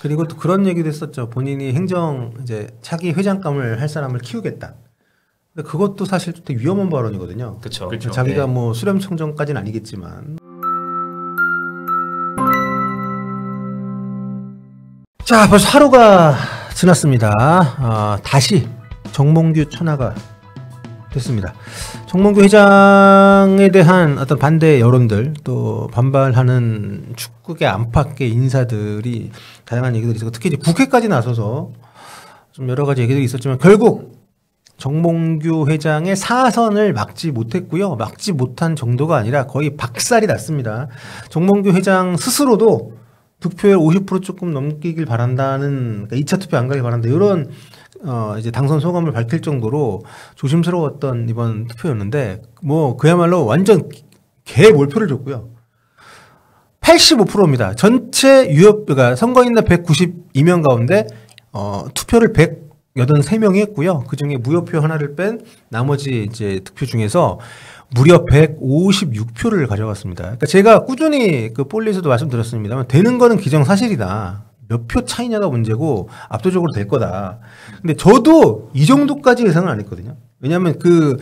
그리고 또 그런 얘기도 했었죠. 본인이 행정 이제 차기 회장감을 할 사람을 키우겠다. 근데 그것도 사실 되게 위험한 발언이거든요. 그렇죠. 자기가 뭐 수렴청정까지는 아니겠지만. 자, 벌써 하루가 지났습니다. 다시 정몽규 천하가 됐습니다. 정몽규 회장에 대한 어떤 반대 여론들, 또 반발하는 축구계 안팎의 인사들이 다양한 얘기들이 있었고, 특히 이제 국회까지 나서서 좀 여러 가지 얘기들이 있었지만 결국 정몽규 회장의 사선을 막지 못했고요. 막지 못한 정도가 아니라 거의 박살이 났습니다. 정몽규 회장 스스로도 득표율 50% 조금 넘기길 바란다는, 그러니까 2차 투표 안 가길 바란다, 이런 이제 당선 소감을 밝힐 정도로 조심스러웠던 이번 투표였는데, 뭐 그야말로 완전 개몰표를 줬고요. 85%입니다. 전체 그러니까 선거인단 192명 가운데 투표를 183명이 했고요. 그 중에 무효표 하나를 뺀 나머지 이제 득표 중에서 무려 156표를 가져갔습니다. 그러니까 제가 꾸준히 그 볼리에서도 말씀드렸습니다만, 되는 거는 기정사실이다. 몇 표 차이냐가 문제고 압도적으로 될 거다. 근데 저도 이 정도까지 예상을 안 했거든요. 왜냐하면 그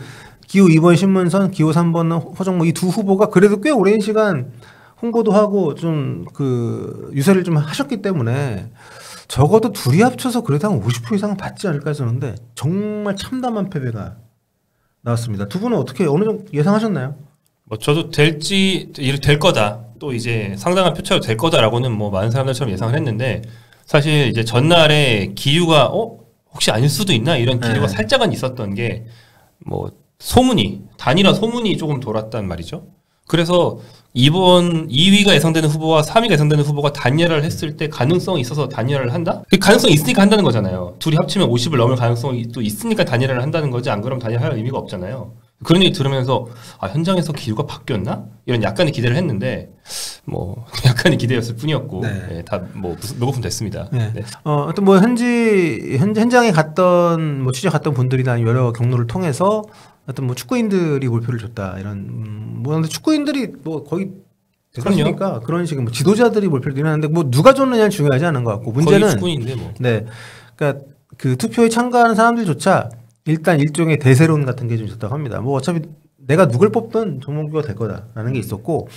기호 2번 신문선, 기호 3번 허정모 이 두 후보가 그래도 꽤 오랜 시간 홍보도 하고 좀 그 유세를 좀 하셨기 때문에 적어도 둘이 합쳐서 그래도 한 50% 이상은 받지 않을까 했었는데 정말 참담한 패배가 나왔습니다. 두 분은 어떻게 어느 정도 예상하셨나요? 뭐 저도 될 거다. 또 이제 상당한 표차로 될 거다라고는 뭐 많은 사람들처럼 예상을 했는데, 사실 이제 전날에 기류가 혹시 아닐 수도 있나 이런 기류가 살짝은 있었던 게, 뭐 단일화 소문이 조금 돌았단 말이죠. 그래서 이번 2위가 예상되는 후보와 3위가 예상되는 후보가 단일화를 했을 때 가능성이 있어서 단일화를 한다? 그 가능성이 있으니까 한다는 거잖아요. 둘이 합치면 50을 넘을 가능성이 또 있으니까 단일화를 한다는 거지, 안 그러면 단일화할 의미가 없잖아요. 그런 얘기 들으면서 현장에서 기류가 바뀌었나? 이런 약간의 기대를 했는데 뭐 약간의 기대였을 뿐이었고, 네, 다 뭐 묘거품 됐습니다. 네. 네. 어떤 뭐 현장에 갔던 뭐 취재 갔던 분들이나 여러 경로를 통해서 어떤 뭐 축구인들이 몰표를 줬다 이런 뭐 근데 축구인들이 뭐 거의 그러니까 그런 식의 뭐 지도자들이 몰표를 드리는데 뭐 누가 줬느냐는 중요하지 않은 것 같고, 문제는 거의 축구인인데 뭐. 네, 그러니까 그 투표에 참가하는 사람들조차 일단 일종의 대세론 같은 게 좀 있었다고 합니다. 뭐 어차피 내가 누굴 뽑든 정몽규가 될 거다라는 게 있었고,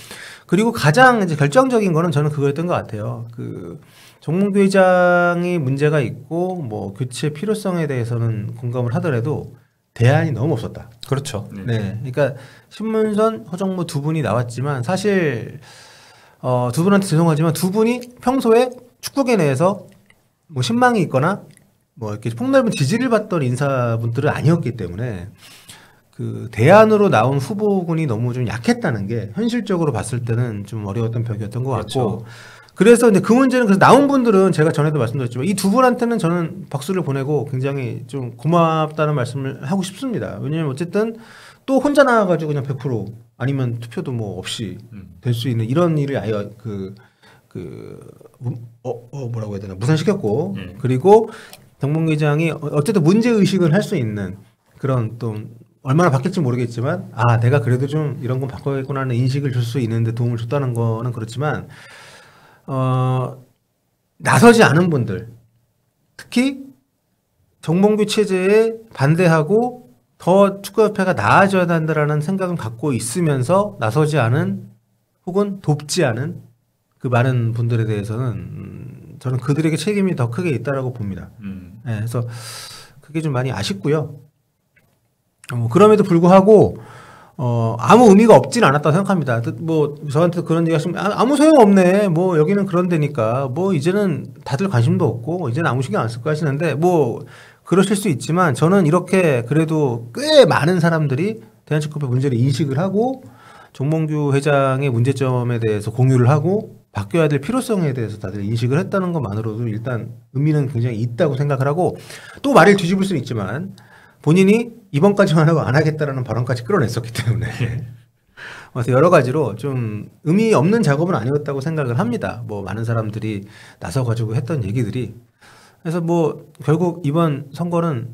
그리고 가장 이제 결정적인 거는 저는 그거였던 것 같아요. 그 정몽규 회장이 문제가 있고 뭐 교체 필요성에 대해서는 공감을 하더라도 대안이 너무 없었다. 그렇죠. 네, 그러니까 신문선, 허정모 두 분이 나왔지만 사실 두 분한테 죄송하지만 두 분이 평소에 축구계 내에서 뭐 신망이 있거나 뭐 이렇게 폭넓은 지지를 받던 인사분들은 아니었기 때문에 그 대안으로 나온 후보군이 너무 좀 약했다는 게 현실적으로 봤을 때는 좀 어려웠던 벽이었던 것 같고, 그렇죠. 그래서 이제 그 문제는 그래서 나온 분들은 제가 전에도 말씀드렸지만 이 두 분한테는 저는 박수를 보내고 굉장히 좀 고맙다는 말씀을 하고 싶습니다. 왜냐하면 어쨌든 또 혼자 나와가지고 그냥 100% 아니면 투표도 뭐 없이 될 수 있는 이런 일을 아예 뭐라고 해야 되나 무산시켰고, 그리고 정몽규 회장이 어쨌든 문제 의식을 할 수 있는 그런 또 얼마나 바뀔지 모르겠지만 내가 그래도 좀 이런 건 바꿔야겠구나 하는 인식을 줄 수 있는데 도움을 줬다는 거는 그렇지만 나서지 않은 분들, 특히 정몽규 체제에 반대하고 더 축구협회가 나아져야 한다라는 생각을 갖고 있으면서 나서지 않은 혹은 돕지 않은 그 많은 분들에 대해서는 저는 그들에게 책임이 더 크게 있다라고 봅니다. 네, 그래서 그게 좀 많이 아쉽고요. 그럼에도 불구하고 아무 의미가 없진 않았다고 생각합니다. 뭐 저한테 그런 얘기 하시면 아무 소용 없네. 뭐 여기는 그런 데니까 뭐 이제는 다들 관심도 없고 이제는 아무 신경 안 쓸 거 하시는데 뭐 그러실 수 있지만, 저는 이렇게 그래도 꽤 많은 사람들이 대한축구협회 문제를 인식을 하고 정몽규 회장의 문제점에 대해서 공유를 하고 바뀌어야 될 필요성에 대해서 다들 인식을 했다는 것만으로도 일단 의미는 굉장히 있다고 생각을 하고, 또 말을 뒤집을 수는 있지만 본인이 이번까지만 하고 안 하겠다라는 발언까지 끌어냈었기 때문에 그래서 여러 가지로 좀 의미 없는 작업은 아니었다고 생각을 합니다. 뭐 많은 사람들이 나서가지고 했던 얘기들이. 그래서 뭐 결국 이번 선거는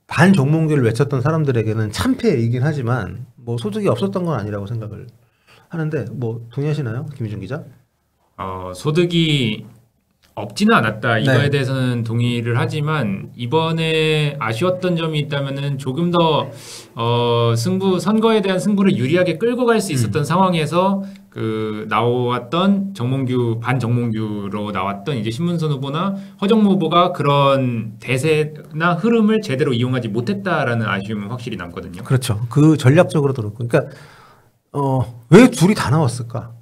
반정몽규를 외쳤던 사람들에게는 참패이긴 하지만 뭐 소득이 없었던 건 아니라고 생각을 하는데, 뭐 동의하시나요, 김희준 기자? 소득이 없지는 않았다. 이거에 네. 대해서는 동의를 하지만 이번에 아쉬웠던 점이 있다면은 조금 더 선거에 대한 승부를 유리하게 끌고 갈 수 있었던 상황에서 그 나왔던 반정몽규로 나왔던 이제 신문선 후보나 허정무 후보가 그런 대세나 흐름을 제대로 이용하지 못했다라는 아쉬움은 확실히 남거든요. 그렇죠. 그 전략적으로 들었고, 그러니까 왜 둘이 다 나왔을까?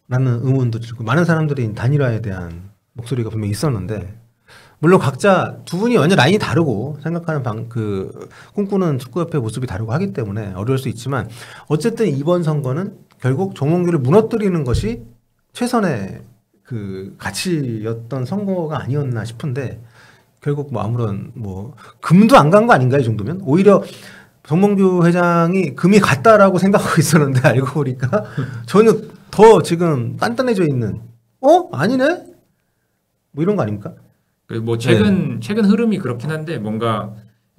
라는 의문도 들고 많은 사람들이 단일화에 대한 목소리가 분명히 있었는데, 물론 각자 두 분이 완전 라인이 다르고 생각하는 꿈꾸는 축구협회 모습이 다르고 하기 때문에 어려울 수 있지만, 어쨌든 이번 선거는 결국 정몽규를 무너뜨리는 것이 최선의 그 가치였던 선거가 아니었나 싶은데, 결국 뭐 아무런 금도 안 간 거 아닌가 이 정도면? 오히려 정몽규 회장이 금이 갔다라고 생각하고 있었는데 알고 보니까 전혀 더 지금 단단해져 있는 아니네? 뭐 이런 거 아닙니까? 뭐 최근 흐름이 그렇긴 한데 뭔가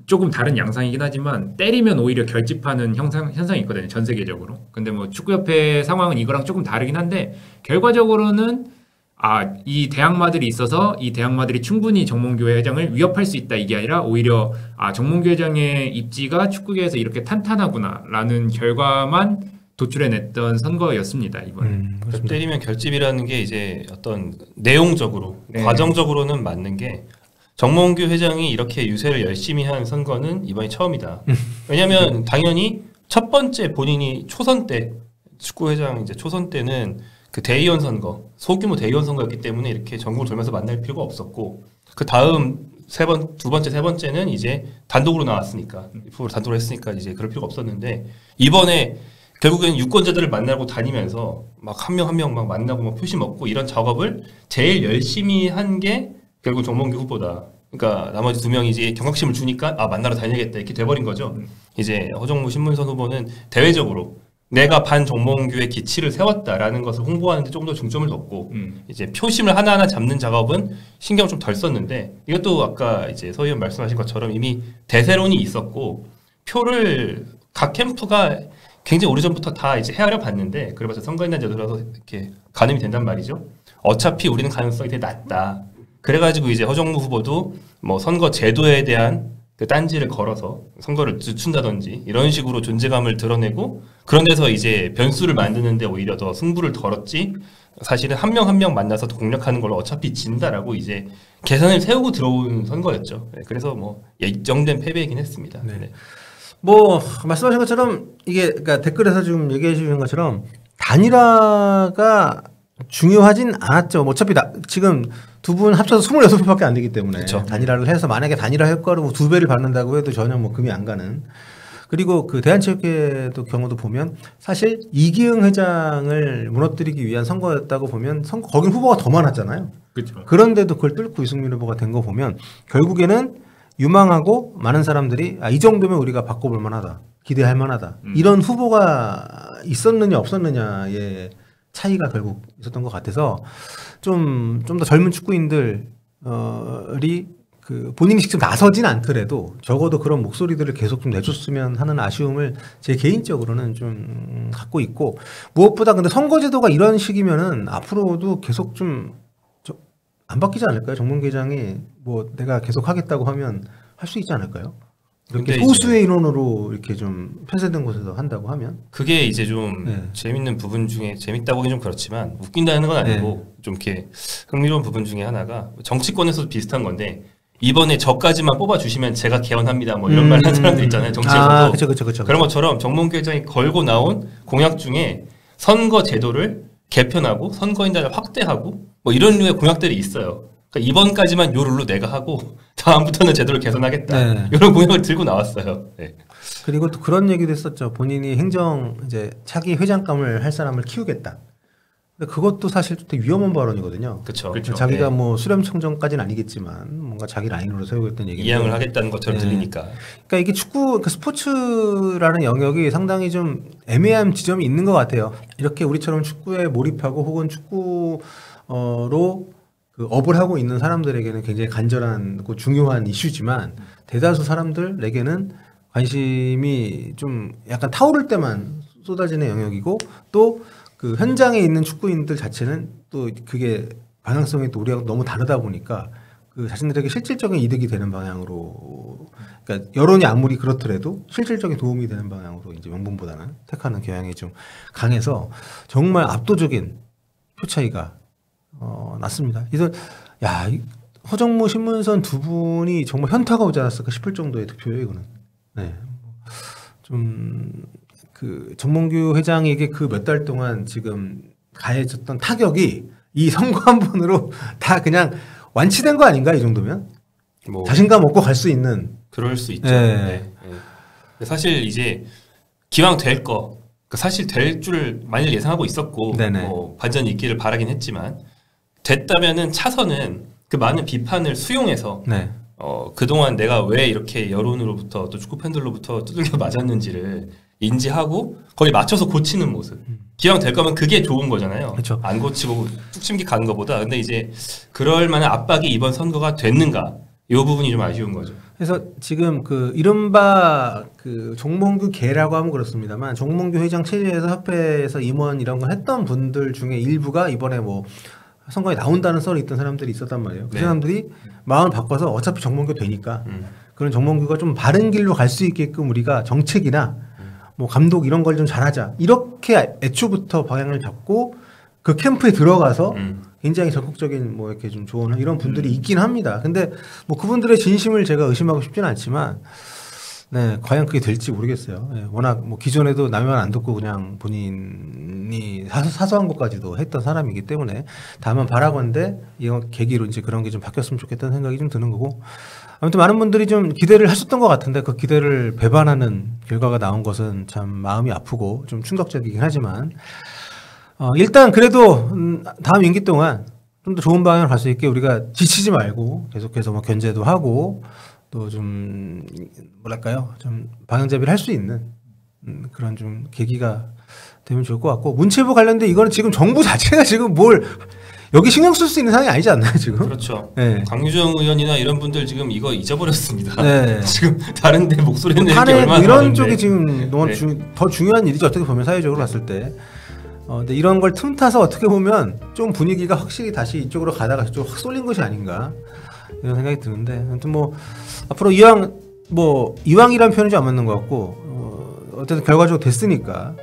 조금 다른 양상이긴 하지만 때리면 오히려 결집하는 현상이 있거든요. 전 세계적으로. 근데 뭐 축구협회 상황은 이거랑 조금 다르긴 한데 결과적으로는 이 대항마들이 있어서 이 대항마들이 충분히 정몽규 회장을 위협할 수 있다 이게 아니라 오히려 정몽규 회장의 입지가 축구계에서 이렇게 탄탄하구나라는 결과만 도출해냈던 선거였습니다 이번에. 때리면 결집이라는 게 이제 어떤 내용적으로 네. 과정적으로는 맞는 게 정몽규 회장이 이렇게 유세를 열심히 한 선거는 이번이 처음이다. 왜냐하면 당연히 첫 번째 본인이 초선 때 축구회장 이제 초선 때는 그 대의원 선거 소규모 대의원 선거였기 때문에 이렇게 전국을 돌면서 만날 필요가 없었고 그 다음 두 번째 세 번째는 이제 단독으로 나왔으니까 후보로 단독으로 했으니까 이제 그럴 필요가 없었는데 이번에 결국에는 유권자들을 만나고 다니면서 막 한 명 한 명 막 만나고 막 표시 먹고 이런 작업을 제일 열심히 한 게 결국 정몽규 후보다. 그러니까 나머지 두 명이 이제 경각심을 주니까 만나러 다녀야겠다 이렇게 돼버린 거죠. 이제 허정무 신문선 후보는 대외적으로 내가 반 정몽규의 기치를 세웠다라는 것을 홍보하는데 조금 더 중점을 뒀고 이제 표심을 하나하나 잡는 작업은 신경을 좀 덜 썼는데 이것도 아까 이제 서 의원 말씀하신 것처럼 이미 대세론이 있었고 표를 각 캠프가 굉장히 오래전부터 다 이제 헤아려 봤는데 그래봤자 선거인단 제도라서 이렇게 가늠이 된단 말이죠. 어차피 우리는 가능성이 되게 낮다. 그래가지고 이제 허정무 후보도 뭐 선거 제도에 대한 그 딴지를 걸어서 선거를 늦춘다든지 이런 식으로 존재감을 드러내고 그런 데서 이제 변수를 만드는데 오히려 더 승부를 덜었지 사실은 한 명 한 명 만나서 공략하는 걸로 어차피 진다라고 이제 계산을 세우고 들어온 선거였죠. 그래서 뭐 예정된 패배이긴 했습니다. 네. 네. 말씀하신 것처럼 이게 그러니까 댓글에서 지금 얘기해 주신 것처럼 단일화가 중요하진 않았죠. 어차피 지금 두 분 합쳐서 26표밖에 안 되기 때문에 그쵸. 단일화를 해서 만약에 단일화 효과로 2배를 받는다고 해도 전혀 금이 안 가는. 그리고 그 대한체육회도 경우도 보면 사실 이기흥 회장을 무너뜨리기 위한 선거였다고 보면 거긴 후보가 더 많았잖아요. 그렇죠. 그런데도 그걸 뚫고 유승민 후보가 된 거 보면 결국에는 유망하고 많은 사람들이 이 정도면 우리가 바꿔볼 만하다. 기대할 만하다. 이런 후보가 있었느냐 없었느냐의 차이가 결국 있었던 것 같아서 좀 더 젊은 축구인들이 본인이 직접 나서진 않더라도 적어도 그런 목소리들을 계속 좀 내줬으면 하는 아쉬움을 제 개인적으로는 좀 갖고 있고 무엇보다 근데 선거제도가 이런 식이면은 앞으로도 계속 좀 안 바뀌지 않을까요? 정몽규 회장이 내가 계속 하겠다고 하면 할 수 있지 않을까요? 이렇게 소수의 인원으로 이렇게 좀 폐쇄된 곳에서 한다고 하면 그게 이제 좀 재밌는 부분 중에 재밌다고 하긴 좀 그렇지만 웃긴다는 건 아니고 좀 이렇게 흥미로운 부분 중에 하나가 정치권에서도 비슷한 건데 이번에 저까지만 뽑아주시면 제가 개헌합니다 뭐 이런 말 하는 사람들 있잖아요 정치에서도 그쵸. 그런 것처럼 정몽규 회장이 걸고 나온 공약 중에 선거 제도를 개편하고 선거인단을 확대하고 뭐 이런 류의 공약들이 있어요. 그러니까 이번까지만 요 룰로 내가 하고 다음부터는 제도를 개선하겠다. 이런 공약을 들고 나왔어요. 네. 그리고 또 그런 얘기도 했었죠. 본인이 차기 회장감을 할 사람을 키우겠다. 근데 그것도 사실 되게 위험한 발언이거든요. 그렇죠. 자기가 수렴청정까지는 아니겠지만 뭔가 자기 라인으로 세우겠다는 얘기. 이양을 하겠다는 것처럼 들리니까. 그러니까 이게 스포츠라는 영역이 상당히 좀 애매한 지점이 있는 것 같아요. 이렇게 우리처럼 축구에 몰입하고 혹은 축구로 업을 하고 있는 사람들에게는 굉장히 간절한 중요한 이슈지만 대다수 사람들에게는 관심이 좀 약간 타오를 때만 쏟아지는 영역이고 또 그 현장에 있는 축구인들 자체는 또 그게 방향성이 또 우리하고 너무 다르다 보니까 그 자신들에게 실질적인 이득이 되는 방향으로, 그러니까 여론이 아무리 그렇더라도 실질적인 도움이 되는 방향으로 이제 명분보다는 택하는 경향이 좀 강해서 정말 압도적인 표 차이가 났습니다. 그래서 허정무 신문선 두 분이 정말 현타가 오지 않았을까 싶을 정도의 득표예요, 이거는. 네. 좀 그 정몽규 회장에게 그 몇 달 동안 지금 가해졌던 타격이 이 선거 한 번으로 다 그냥 완치된 거 아닌가, 이 정도면? 뭐 자신감 얻고 갈 수 있는. 그럴 수 있죠. 네. 네. 네. 사실 이제 기왕 될 거, 사실 될 줄 만일 예상하고 있었고 네네. 뭐 반전이 있기를 바라긴 했지만 됐다면은 차선은 그 많은 비판을 수용해서 네. 그동안 내가 왜 이렇게 여론으로부터 또 축구 팬들로부터 두들겨 맞았는지를 인지하고 거기에 맞춰서 고치는 모습. 기왕 될 거면 그게 좋은 거잖아요. 그쵸. 안 고치고 뚝심기 가는 것보다. 근데 이제 그럴 만한 압박이 이번 선거가 됐는가? 이 부분이 좀 아쉬운 거죠. 그래서 지금 그 이른바 그 정몽규 계라고 하면 그렇습니다만 정몽규 회장 체제에서 협회에서 임원 이런 걸 했던 분들 중에 일부가 이번에 뭐 선거에 나온다는 썰이 있던 사람들이 있었단 말이에요. 그 네. 사람들이 마음을 바꿔서 어차피 정몽규 되니까 그런 정몽규가 좀 바른 길로 갈 수 있게끔 우리가 정책이나 뭐 감독 이런 걸 좀 잘하자. 이렇게 애초부터 방향을 잡고 그 캠프에 들어가서 굉장히 적극적인 뭐 이렇게 좀 조언을 이런 분들이 있긴 합니다. 근데 뭐 그분들의 진심을 제가 의심하고 싶지는 않지만 네, 과연 그게 될지 모르겠어요. 네, 워낙 뭐 기존에도 남의 말 안 듣고 그냥 본인이 사소한 것까지도 했던 사람이기 때문에 다만 바라건대 이런 계기로 이제 그런 게 좀 바뀌었으면 좋겠다는 생각이 좀 드는 거고 아무튼 많은 분들이 좀 기대를 하셨던 것 같은데 그 기대를 배반하는 결과가 나온 것은 참 마음이 아프고 좀 충격적이긴 하지만 일단 그래도 다음 임기 동안 좀 더 좋은 방향으로 갈 수 있게 우리가 지치지 말고 계속해서 뭐 견제도 하고 또 좀 뭐랄까요 좀 방향잡이를 할 수 있는 그런 좀 계기가 되면 좋을 것 같고 문체부 관련된 이거는 지금 정부 자체가 지금 뭘 여기 신경 쓸 수 있는 상황이 아니지 않나요 지금? 그렇죠. 네. 강유정 의원이나 이런 분들 지금 이거 잊어버렸습니다. 네. 지금 다른데 목소리 내는 게 탄핵 얼마나 이런 많은데. 쪽이 지금 너무 네. 더 중요한 일이죠 어떻게 보면 사회적으로 봤을 때. 근데 이런 걸 틈타서 어떻게 보면 좀 분위기가 확실히 다시 이쪽으로 가다가 좀 확 쏠린 것이 아닌가 이런 생각이 드는데 아무튼 뭐 앞으로 이왕이란 표현이 좀 안 맞는 것 같고 어쨌든 결과적으로 됐으니까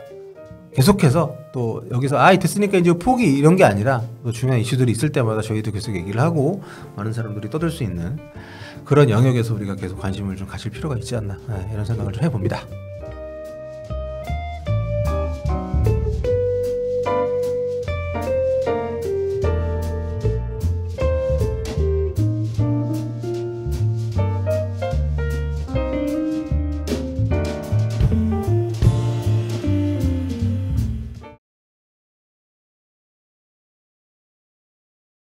계속해서 또 여기서 됐으니까 이제 포기 이런 게 아니라 또 중요한 이슈들이 있을 때마다 저희도 계속 얘기를 하고 많은 사람들이 떠들 수 있는 그런 영역에서 우리가 계속 관심을 좀 가질 필요가 있지 않나 이런 생각을 좀 해봅니다.